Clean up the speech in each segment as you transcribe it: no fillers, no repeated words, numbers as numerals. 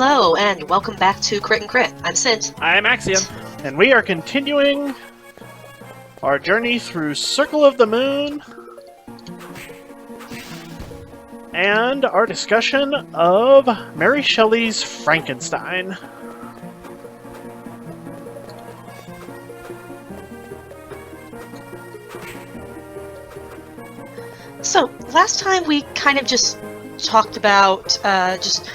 Hello, and welcome back to Crit and Crit. I'm Scint. I'm Axion, and we are continuing our journey through Circle of the Moon and our discussion of Mary Shelley's Frankenstein. So, last time we kind of just talked about just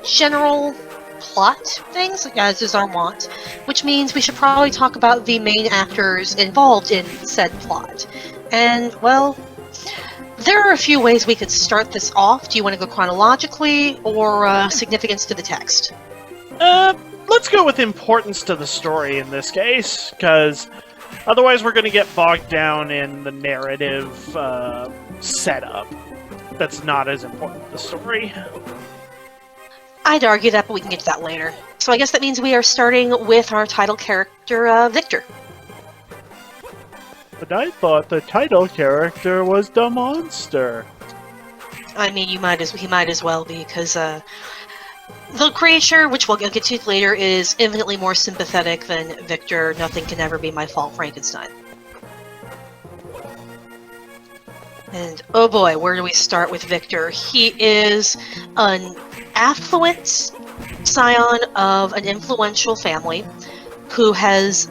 general plot things, as is our wont, which means we should probably talk about the main actors involved in said plot. And, well, there are a few ways we could start this off. Do you want to go chronologically, or significance to the text? Let's go with importance to the story in this case, because otherwise we're going to get bogged down in the narrative setup that's not as important to the story. I'd argue that, but we can get to that later. So I guess that means we are starting with our title character, Victor. But I thought the title character was the monster. I mean, he might as well be, because the creature, which we'll get to later, is infinitely more sympathetic than Victor. Nothing can ever be my fault, Frankenstein. And oh boy, where do we start with Victor? He is an affluent scion of an influential family who has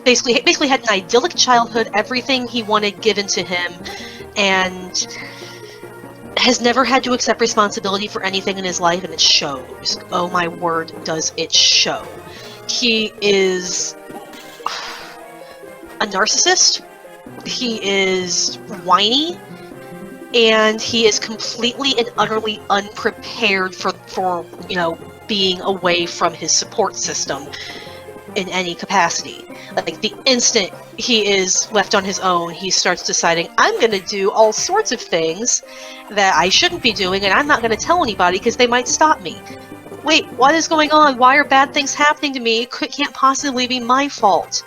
basically had an idyllic childhood, everything he wanted given to him, and has never had to accept responsibility for anything in his life, and it shows. Oh my word, does it show. He is a narcissist. He is whiny, and he is completely and utterly unprepared for being away from his support system in any capacity. Like, the instant he is left on his own, he starts deciding, I'm going to do all sorts of things that I shouldn't be doing, and I'm not going to tell anybody because they might stop me. Wait, what is going on? Why are bad things happening to me? It can't possibly be my fault.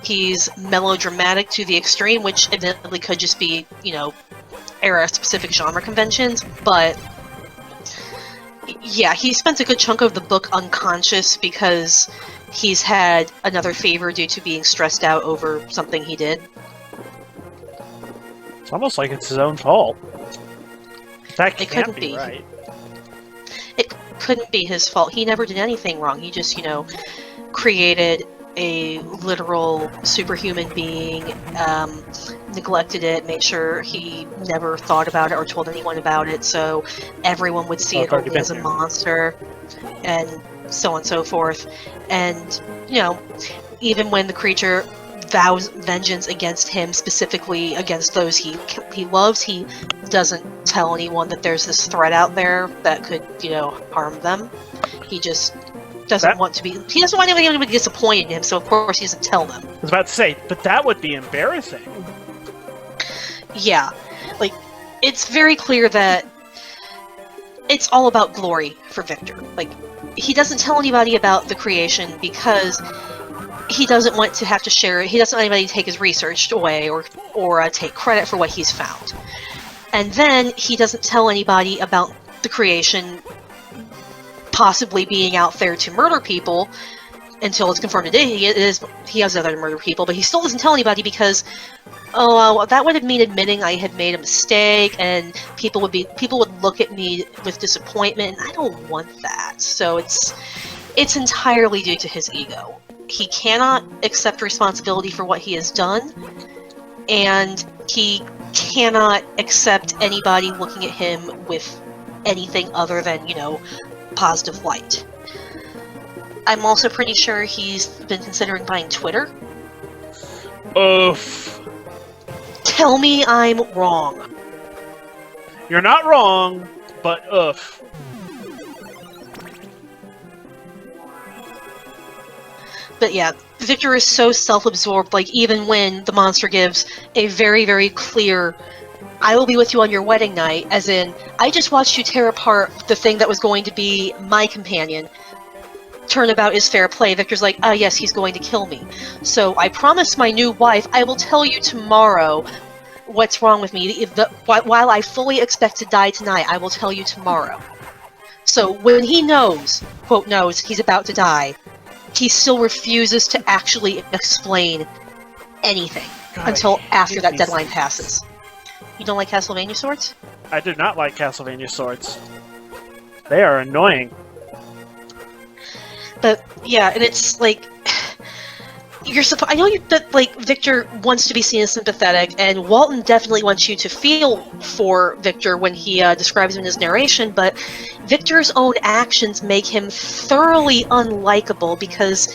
He's melodramatic to the extreme, which admittedly could just be, era-specific genre conventions, but yeah, he spends a good chunk of the book unconscious because he's had another favor due to being stressed out over something he did. It's almost like it's his own fault. That It can't couldn't be be. right. It couldn't be his fault. He never did anything wrong. He just, created a literal superhuman being, neglected it, made sure he never thought about it or told anyone about it, so everyone would see it only as a monster, and so on and so forth. And, even when the creature vows vengeance against him, specifically against those he loves, he doesn't tell anyone that there's this threat out there that could, harm them. He just doesn't want anyone to be disappointed in him, so of course he doesn't tell them. I was about to say, but that would be embarrassing. Yeah, it's very clear that it's all about glory for Victor. He doesn't tell anybody about the creation because he doesn't want to have to share it. He doesn't want anybody to take his research away or take credit for what he's found. And then he doesn't tell anybody about the creation possibly being out there to murder people until it's confirmed that he has other to murder people, but he still doesn't tell anybody because that would mean admitting I had made a mistake, and people would look at me with disappointment, and I don't want that. So it's entirely due to his ego. He cannot accept responsibility for what he has done, and he cannot accept anybody looking at him with anything other than, positive light. I'm also pretty sure he's been considering buying Twitter. Oof. Tell me I'm wrong. You're not wrong, but oof. But yeah, Victor is so self-absorbed, even when the monster gives a very, very clear, I will be with you on your wedding night, as in, I just watched you tear apart the thing that was going to be my companion. Turnabout is fair play. Victor's like, yes, he's going to kill me. So I promised my new wife I will tell you tomorrow what's wrong with me. While I fully expect to die tonight, I will tell you tomorrow. So when he knows, quote knows, he's about to die, he still refuses to actually explain anything until after that deadline passes. You don't like Castlevania swords? I do not like Castlevania swords. They are annoying. But yeah, and it's like I know that like Victor wants to be seen as sympathetic, and Walton definitely wants you to feel for Victor when he describes him in his narration. But Victor's own actions make him thoroughly unlikable because,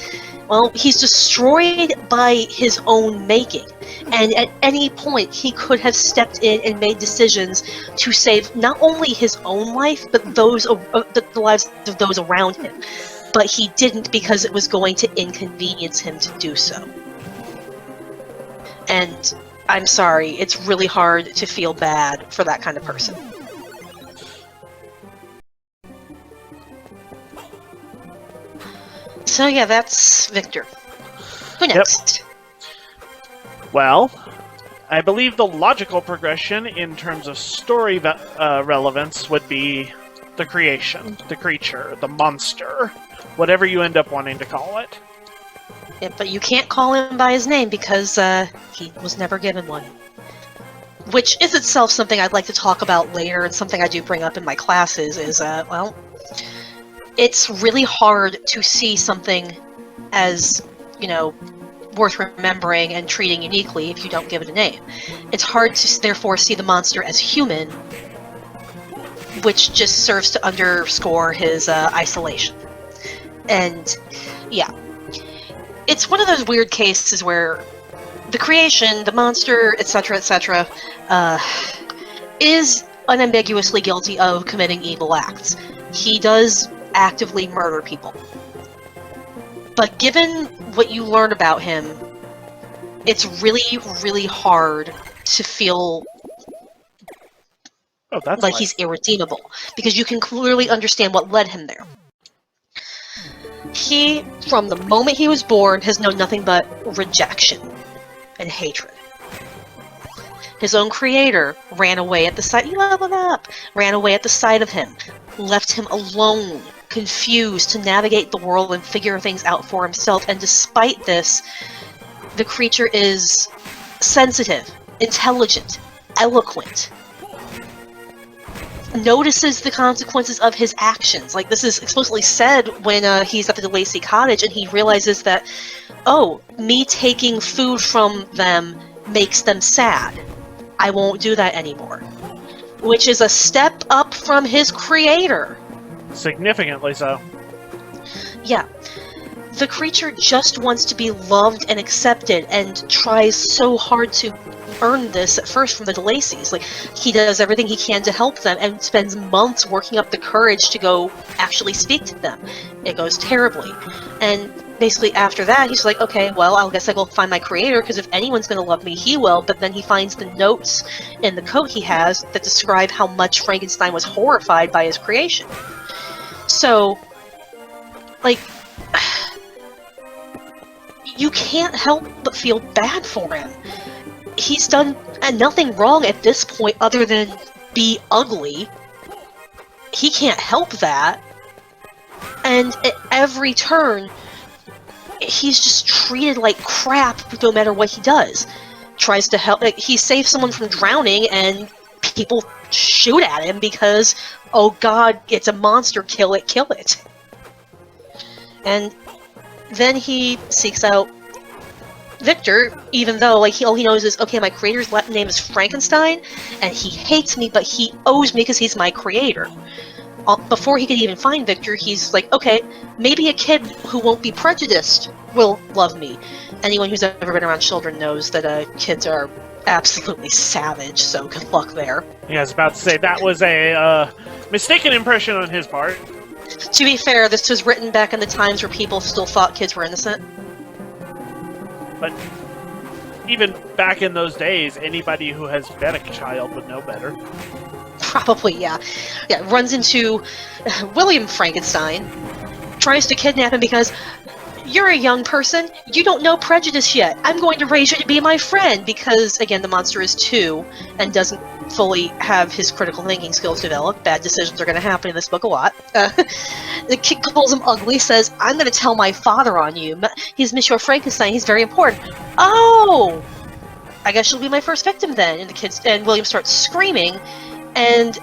well, he's destroyed by his own making. And at any point, he could have stepped in and made decisions to save not only his own life, but those the lives of those around him. But he didn't because it was going to inconvenience him to do so. And I'm sorry, it's really hard to feel bad for that kind of person. So yeah, that's Victor. Who next? Yep. Well, I believe the logical progression in terms of story relevance would be the creation, the creature, the monster, whatever you end up wanting to call it. Yeah, but you can't call him by his name because he was never given one. Which is itself something I'd like to talk about later, and something I do bring up in my classes is, well, it's really hard to see something as, you know, worth remembering and treating uniquely if you don't give it a name. It's hard to therefore see the monster as human, which just serves to underscore his isolation. And yeah, it's one of those weird cases where the creation, the monster, etc., etc., is unambiguously guilty of committing evil acts. He does actively murder people. But given what you learn about him, it's really, really hard to feel like he's irredeemable, because you can clearly understand what led him there. He, from the moment he was born, has known nothing but rejection and hatred. His own creator ran away at the sight. You leveled up. Ran away at the sight of him, left him alone, confused to navigate the world and figure things out for himself. And despite this, the creature is sensitive, intelligent, eloquent. Notices the consequences of his actions. Like, this is explicitly said when he's at the DeLacy cottage and he realizes that, oh, me taking food from them makes them sad. I won't do that anymore. Which is a step up from his creator. Significantly so. Yeah. The creature just wants to be loved and accepted and tries so hard to earn this at first from the DeLacys. Like, he does everything he can to help them and spends months working up the courage to go actually speak to them. It goes terribly. And basically after that, he's like, okay, well, I guess I'll go find my creator, because if anyone's going to love me, he will. But then he finds the notes in the coat he has that describe how much Frankenstein was horrified by his creation. So, like, you can't help but feel bad for him. He's done nothing wrong at this point other than be ugly. He can't help that. And at every turn, he's just treated like crap no matter what he does. Tries to help. Like, he saves someone from drowning and people shoot at him because, oh god, it's a monster, kill it, kill it. And then he seeks out Victor, even though, like, all he knows is, okay, my creator's name is Frankenstein, and he hates me, but he owes me because he's my creator. Before he could even find Victor, he's like, okay, maybe a kid who won't be prejudiced will love me. Anyone who's ever been around children knows that kids are absolutely savage, so good luck there. Yeah, I was about to say, that was a mistaken impression on his part. To be fair, this was written back in the times where people still thought kids were innocent. But even back in those days, anybody who has been a child would know better. Probably, yeah. Yeah, runs into William Frankenstein, tries to kidnap him because you're a young person. You don't know prejudice yet. I'm going to raise you to be my friend because, again, the monster is 2 and doesn't fully have his critical thinking skills developed. Bad decisions are going to happen in this book a lot. The kid calls him ugly, says, I'm going to tell my father on you. He's Monsieur Frankenstein. He's very important. Oh! I guess she'll be my first victim then. And William starts screaming, and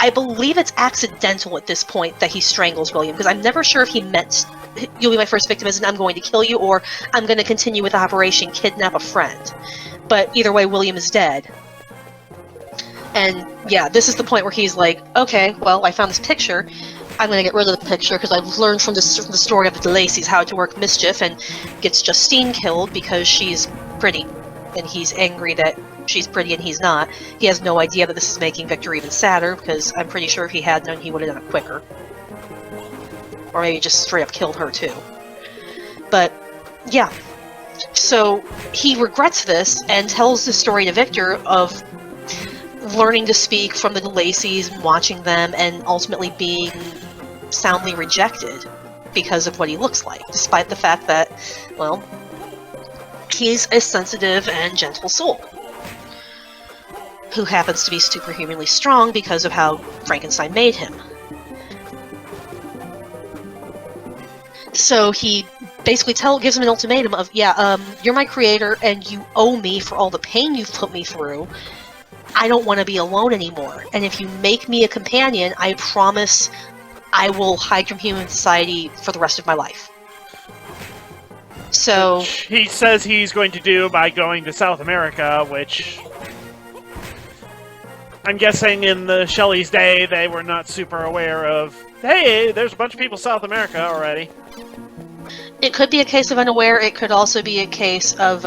I believe it's accidental at this point that he strangles William, because I'm never sure if he meant you'll be my first victim as in I'm going to kill you, or I'm going to continue with Operation Kidnap a Friend. But either way, William is dead. And yeah, this is the point where he's like, okay, well, I found this picture. I'm going to get rid of the picture because I've learned from the story of the Lacey's how to work mischief, and gets Justine killed because she's pretty. And he's angry that she's pretty and he's not. He has no idea that this is making Victor even sadder, because I'm pretty sure if he had known, he would have done it quicker. Or maybe just straight up killed her too. But, yeah. So, he regrets this and tells the story to Victor of learning to speak from the Lacey's, watching them, and ultimately being soundly rejected because of what he looks like, despite the fact that, well, he's a sensitive and gentle soul who happens to be superhumanly strong because of how Frankenstein made him. So he basically gives him an ultimatum of, you're my creator and you owe me for all the pain you've put me through. I don't want to be alone anymore. And if you make me a companion, I promise I will hide from human society for the rest of my life. So which he says he's going to do by going to South America, which I'm guessing in the Shelley's day they were not super aware of. Hey, there's a bunch of people in South America already. It could be a case of unaware. It could also be a case of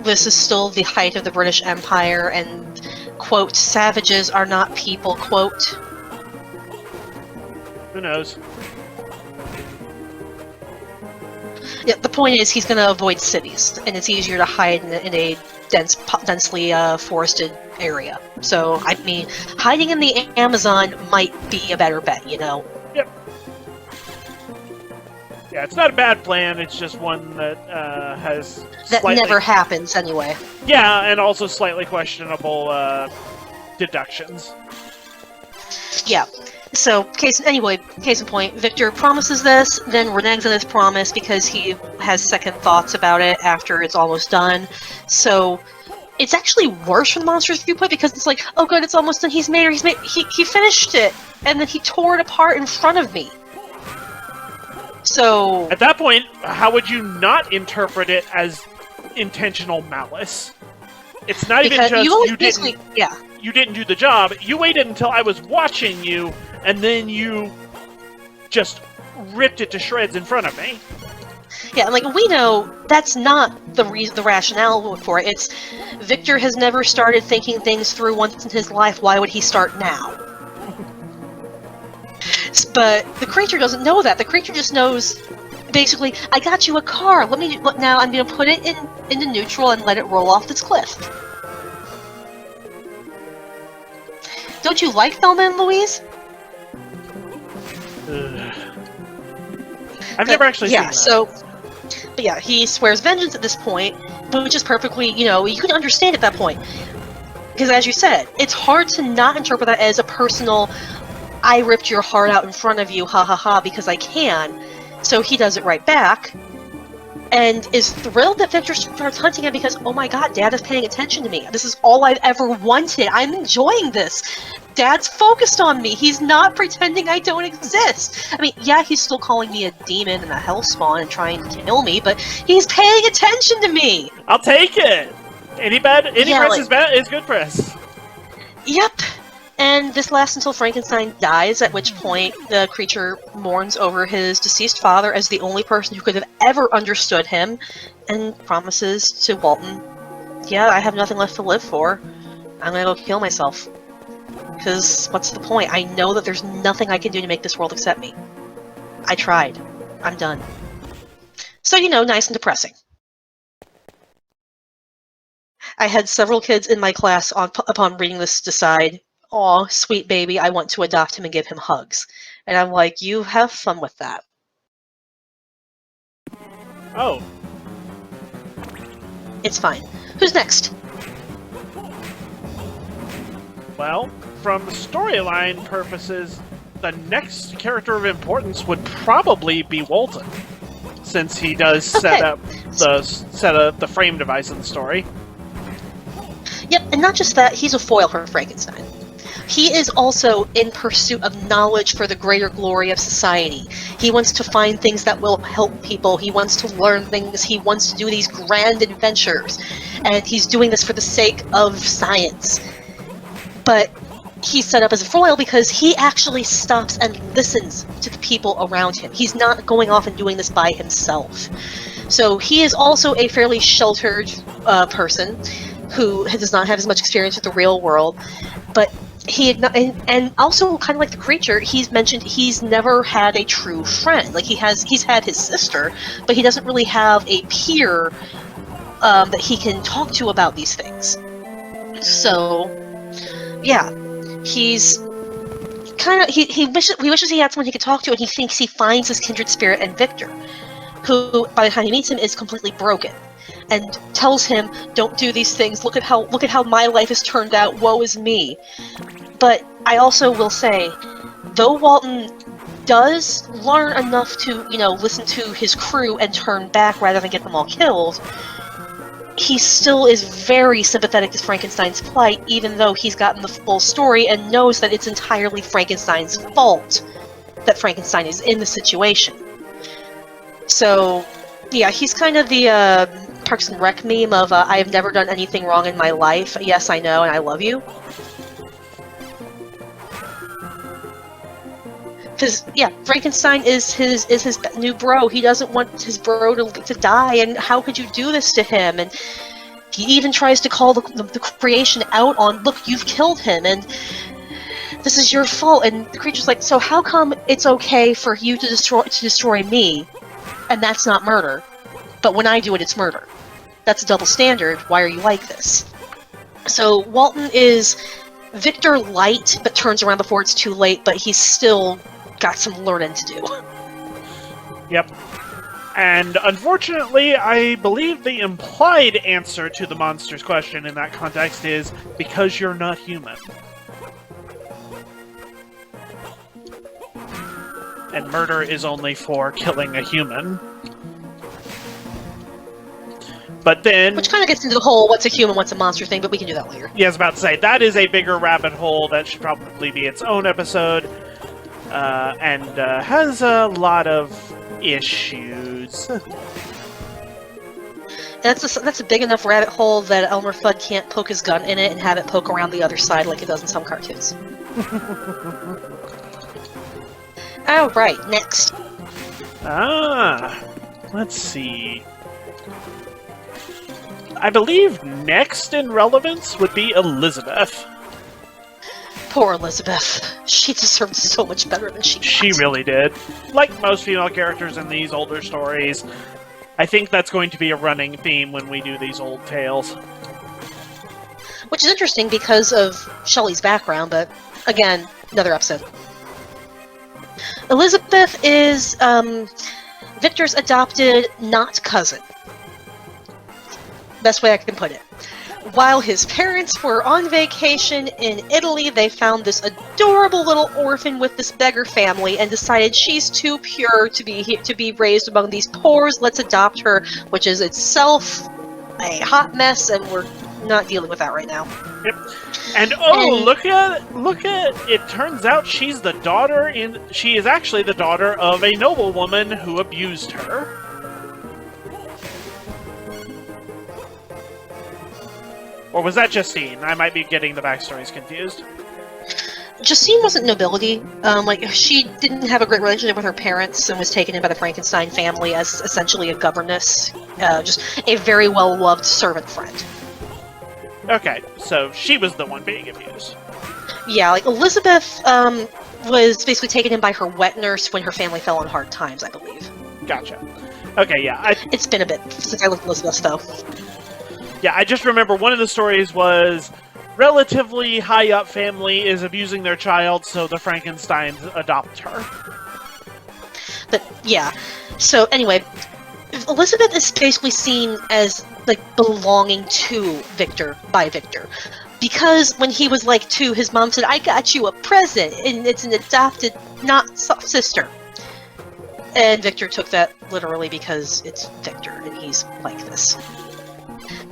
this is still the height of the British Empire, and quote, savages are not people, quote. Who knows? Yeah, the point is he's going to avoid cities, and it's easier to hide in a densely forested area. So, I mean, hiding in the Amazon might be a better bet, you know? Yep. Yeah, it's not a bad plan, it's just one that has That never happens, anyway. Yeah, and also slightly questionable deductions. Yeah. So, case in point, Victor promises this, then reneges on his promise because he has second thoughts about it after it's almost done. So, it's actually worse from the monster's viewpoint because it's like, oh good, it's almost done, he finished it, and then he tore it apart in front of me. So... At that point, how would you not interpret it as intentional malice? It's not even just you didn't do the job. You waited until I was watching you, and then you just ripped it to shreds in front of me. Yeah, like, we know that's not the rationale for it. It's Victor has never started thinking things through once in his life. Why would he start now? But the creature doesn't know that. The creature just knows, basically, I got you a car. Now I'm going to put it into neutral and let it roll off this cliff. Don't you like Thelma and Louise? I've never actually seen that. But yeah, he swears vengeance at this point, which is perfectly, you can understand at that point. Because as you said, it's hard to not interpret that as a personal, I ripped your heart out in front of you, ha ha ha, because I can. So he does it right back, and is thrilled that Victor starts hunting him because, oh my god, Dad is paying attention to me. This is all I've ever wanted. I'm enjoying this. Dad's focused on me. He's not pretending I don't exist. I mean, yeah, he's still calling me a demon and a hellspawn and trying to kill me, but he's paying attention to me. I'll take it. Any press is good press. Yep. And this lasts until Frankenstein dies, at which point the creature mourns over his deceased father as the only person who could have ever understood him, and promises to Walton, yeah, I have nothing left to live for. I'm gonna go kill myself. Because what's the point? I know that there's nothing I can do to make this world accept me. I tried. I'm done. So, nice and depressing. I had several kids in my class upon reading this decide, aw, sweet baby, I want to adopt him and give him hugs. And I'm like, you have fun with that. Oh. It's fine. Who's next? Well, from storyline purposes, the next character of importance would probably be Walton, since he does set up the frame device in the story. Yep, and not just that, he's a foil for Frankenstein. He is also in pursuit of knowledge for the greater glory of society. He wants to find things that will help people. He wants to learn things. He wants to do these grand adventures. And he's doing this for the sake of science. But he's set up as a foil because he actually stops and listens to the people around him. He's not going off and doing this by himself. So he is also a fairly sheltered person who does not have as much experience with the real world. But and also kind of like the creature, he's mentioned he's never had a true friend. Like he's had his sister, but he doesn't really have a peer that he can talk to about these things. So, yeah, he's kind of he wishes he had someone he could talk to, and he thinks he finds his kindred spirit in Victor, who by the time he meets him is completely broken, and tells him, "Don't do these things. Look at how my life has turned out. Woe is me." But I also will say, though Walton does learn enough to, listen to his crew and turn back rather than get them all killed, he still is very sympathetic to Frankenstein's plight, even though he's gotten the full story and knows that it's entirely Frankenstein's fault that Frankenstein is in the situation. So, yeah, he's kind of the Parks and Rec meme of, I have never done anything wrong in my life. Yes, I know, and I love you. Because, yeah, Frankenstein is his new bro. He doesn't want his bro to die, and how could you do this to him? And he even tries to call the creation out on, look, you've killed him, and this is your fault. And the creature's like, so how come it's okay for you to destroy me, and that's not murder? But when I do it, it's murder. That's a double standard. Why are you like this? So Walton is Victor light, but turns around before it's too late, but he's still got some learning to do. Yep. And unfortunately, I believe the implied answer to the monster's question in that context is, because you're not human. And murder is only for killing a human. But then... Which kind of gets into the whole what's a human, what's a monster thing, but we can do that later. Yeah, I was about to say, that is a bigger rabbit hole that should probably be its own episode. And has a lot of issues. That's a big enough rabbit hole that Elmer Fudd can't poke his gun in it and have it poke around the other side like it does in some cartoons. Alright, next. Let's see. I believe next in relevance would be Elizabeth. Poor Elizabeth. She deserved so much better than she got. She really did. Like most female characters in these older stories, I think that's going to be a running theme when we do these old tales. Which is interesting because of Shelley's background, but again, another episode. Elizabeth is Victor's adopted not cousin. Best way I can put it. While his parents were on vacation in Italy, they found this adorable little orphan with this beggar family and decided she's too pure to be raised among these poors. Let's adopt her, which is itself a hot mess, and we're not dealing with that right now. Yep. And look at it turns out she is actually the daughter of a noblewoman who abused her. Or was that Justine? I might be getting the backstories confused. Justine wasn't nobility. She didn't have a great relationship with her parents and was taken in by the Frankenstein family as essentially a governess. Just a very well-loved servant friend. Okay, so she was the one being abused. Yeah, Elizabeth was basically taken in by her wet nurse when her family fell on hard times, I believe. Gotcha. Okay, yeah. It's been a bit since I looked at Elizabeth, though. Yeah, I just remember one of the stories was relatively high-up family is abusing their child, so the Frankensteins adopt her. But, yeah. So, anyway, Elizabeth is basically seen as, like, belonging to Victor by Victor. Because when he was, like, 2, his mom said, I got you a present, and it's an adopted, not sister. And Victor took that literally because it's Victor, and he's like this.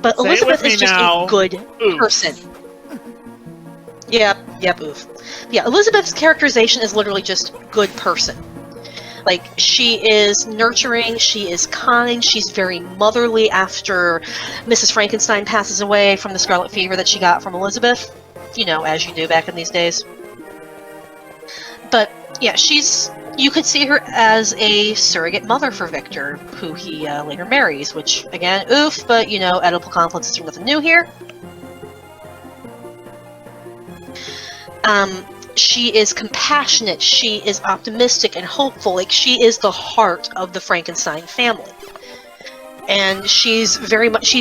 But Say Elizabeth is just now. a good person. Yep, oof. Yeah, Elizabeth's characterization is literally just good person. Like, she is nurturing, she is kind, she's very motherly after Mrs. Frankenstein passes away from the scarlet fever that she got from Elizabeth. You know, as you do back in these days. But, yeah, you could see her as a surrogate mother for Victor, who he later marries, which, again, oof, but, you know, Oedipal complexes are nothing new here. She is compassionate, she is optimistic and hopeful, like, she is the heart of the Frankenstein family. And she's very much,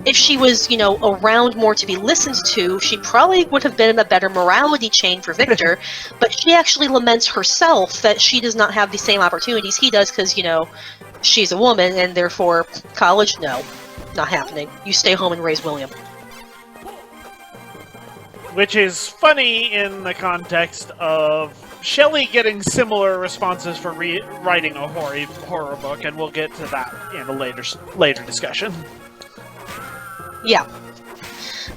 if she was, you know, around more to be listened to, she probably would have been a better morality chain for Victor, but she actually laments herself that she does not have the same opportunities he does, because, you know, she's a woman, and therefore, college, no, not happening. You stay home and raise William. Which is funny in the context of Shelley getting similar responses for writing a horror book, and we'll get to that in a later discussion. Yeah.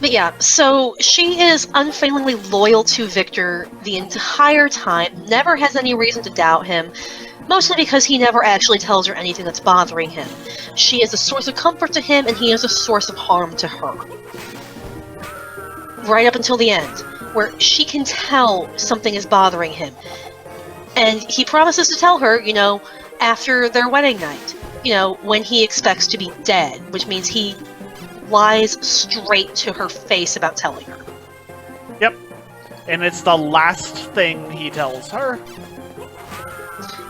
But yeah, so she is unfailingly loyal to Victor the entire time, never has any reason to doubt him, mostly because he never actually tells her anything that's bothering him. She is a source of comfort to him, and he is a source of harm to her. Right up until the end, where she can tell something is bothering him. And he promises to tell her, you know, after their wedding night, you know, when he expects to be dead, which means he lies straight to her face about telling her. Yep. And it's the last thing he tells her.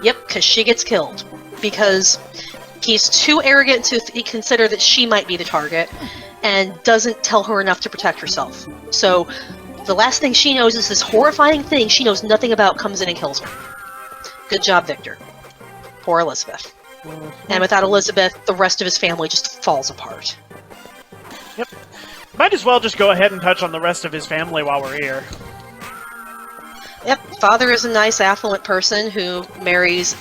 Yep, because she gets killed. Because he's too arrogant to consider that she might be the target, and doesn't tell her enough to protect herself. So, the last thing she knows is this horrifying thing she knows nothing about comes in and kills her. Good job, Victor. Poor Elizabeth. And without Elizabeth, the rest of his family just falls apart. Yep. Might as well just go ahead and touch on the rest of his family while we're here. Yep, father is a nice, affluent person who marries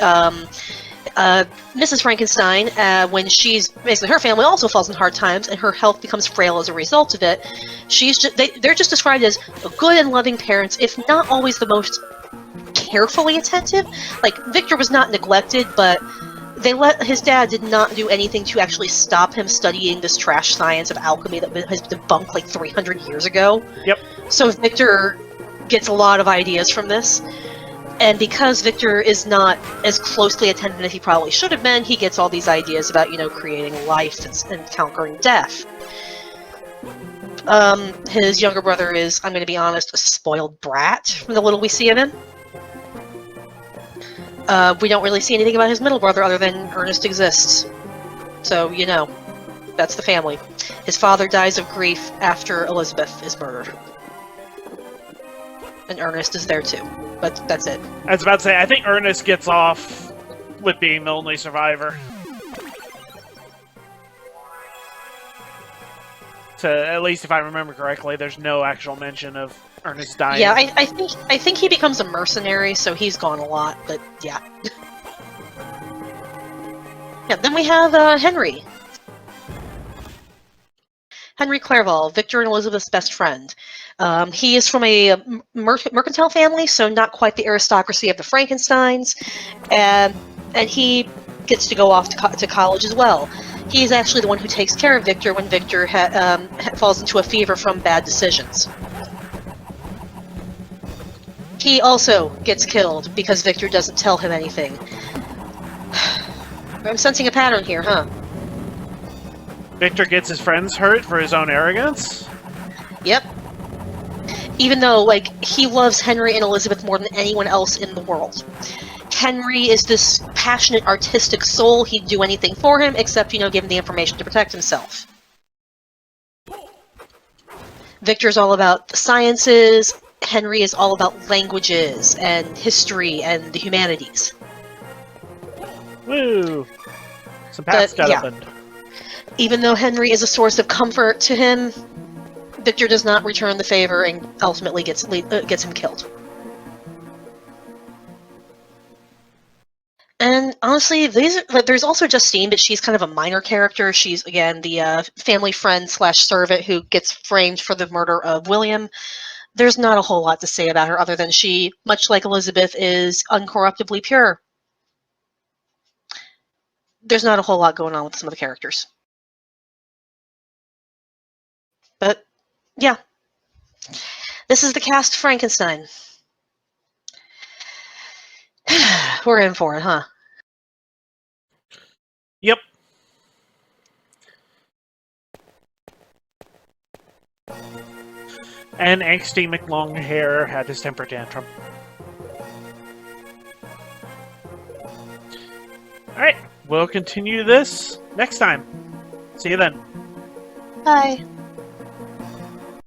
Mrs. Frankenstein when she's basically, her family also falls in hard times and her health becomes frail as a result of it. They're just described as good and loving parents, if not always the most carefully attentive. Like, Victor was not neglected, but his dad did not do anything to actually stop him studying this trash science of alchemy that has been debunked like 300 years ago. Yep. So Victor gets a lot of ideas from this. And because Victor is not as closely attended as he probably should have been, he gets all these ideas about, you know, creating life and conquering death. His younger brother is, I'm going to be honest, a spoiled brat from the little we see of him. We don't really see anything about his middle brother other than Ernest exists. So, you know, that's the family. His father dies of grief after Elizabeth is murdered. And Ernest is there too. But that's it. I was about to say, I think Ernest gets off with being the only survivor. So, at least if I remember correctly, there's no actual mention of Ernest dying. Yeah, I think he becomes a mercenary, so he's gone a lot, but yeah. Yeah, then we have Henry. Henry Clerval, Victor and Elizabeth's best friend. He is from a mercantile family, so not quite the aristocracy of the Frankensteins, and he gets to go off to college as well. He's actually the one who takes care of Victor when Victor falls into a fever from bad decisions. He also gets killed because Victor doesn't tell him anything. I'm sensing a pattern here, huh? Victor gets his friends hurt for his own arrogance? Yep. Even though, like, he loves Henry and Elizabeth more than anyone else in the world. Henry is this passionate, artistic soul. He'd do anything for him, except, you know, give him the information to protect himself. Victor's all about the sciences. Henry is all about languages and history and the humanities. Woo! Some paths But, gotta yeah. bend. Even though Henry is a source of comfort to him, Victor does not return the favor and ultimately gets him killed. And honestly, there's also Justine, but she's kind of a minor character. She's, again, the family friend / servant who gets framed for the murder of William. There's not a whole lot to say about her other than she, much like Elizabeth, is uncorruptibly pure. There's not a whole lot going on with some of the characters. But, yeah. This is the cast Frankenstein. We're in for it, huh? Yep. And angsty McLonghair had his temper tantrum. Alright, we'll continue this next time. See you then. Bye.